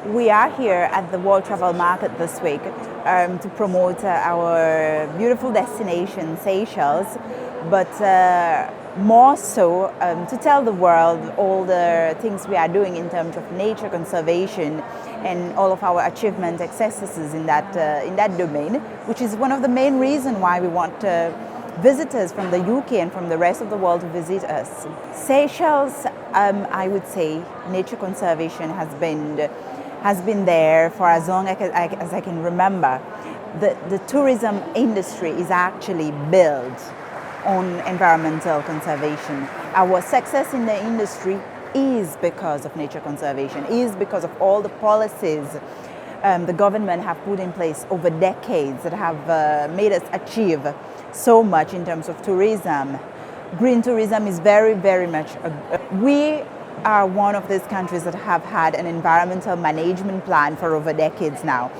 We are here at the World Travel Market this week to promote our beautiful destination, Seychelles, but more so to tell the world all the things we are doing in terms of nature conservation and all of our achievement successes in that domain, which is one of the main reasons why we want visitors from the UK and from the rest of the world to visit us. Seychelles, I would say, nature conservation has been there for as long as I can remember. The tourism industry is actually built on environmental conservation. Our success in the industry is because of nature conservation, is because of all the policies the government have put in place over decades that have made us achieve so much in terms of tourism. Green tourism is very, very much we are one of those countries that have had an environmental management plan for over decades now.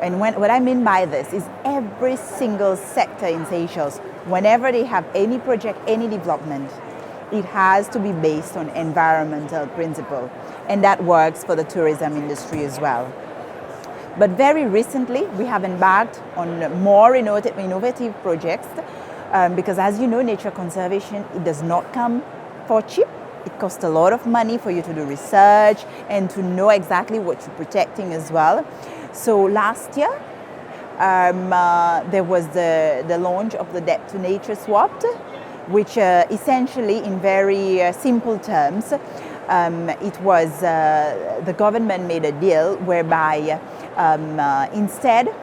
And what I mean by this is every single sector in Seychelles, whenever they have any project, any development, it has to be based on environmental principle. And that works for the tourism industry as well. But very recently, we have embarked on more innovative projects because, as you know, nature conservation, it does not come for cheap. It costs a lot of money for you to do research and to know exactly what you're protecting as well. So last year, there was the launch of the Debt to Nature Swap, which essentially, in very simple terms, it was the government made a deal whereby instead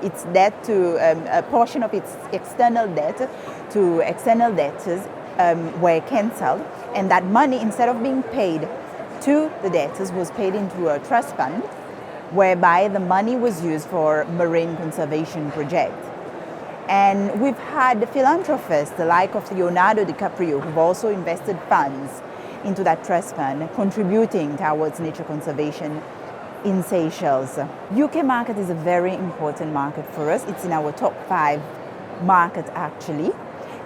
its debt to a portion of its external debt to external debtors were cancelled, and that money, instead of being paid to the debtors, was paid into a trust fund whereby the money was used for marine conservation projects. And we've had philanthropists, the like of Leonardo DiCaprio, who've also invested funds into that trust fund, contributing towards nature conservation in Seychelles. UK market is a very important market for us. It's in our top 5 markets actually.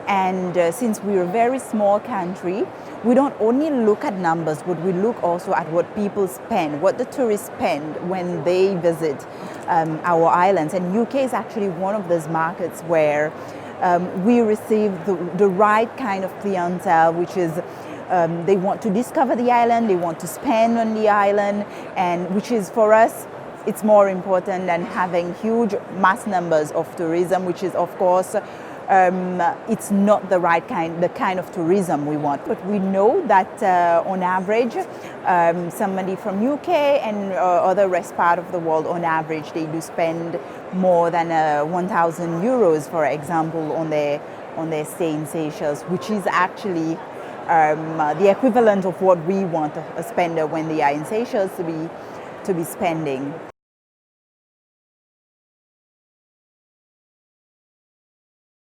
And since we're a very small country, we don't only look at numbers, but we look also at what people spend, what the tourists spend when they visit our islands. And UK is actually one of those markets where we receive the right kind of clientele, which is they want to discover the island, they want to spend on the island, and which is for us, it's more important than having huge mass numbers of tourism, which is of course it's not the kind of tourism we want. But we know that on average, somebody from UK and other rest part of the world, on average, they do spend more than 1,000 euros, for example, on their stay in Seychelles, which is actually the equivalent of what we want a spender when they are in Seychelles to be spending.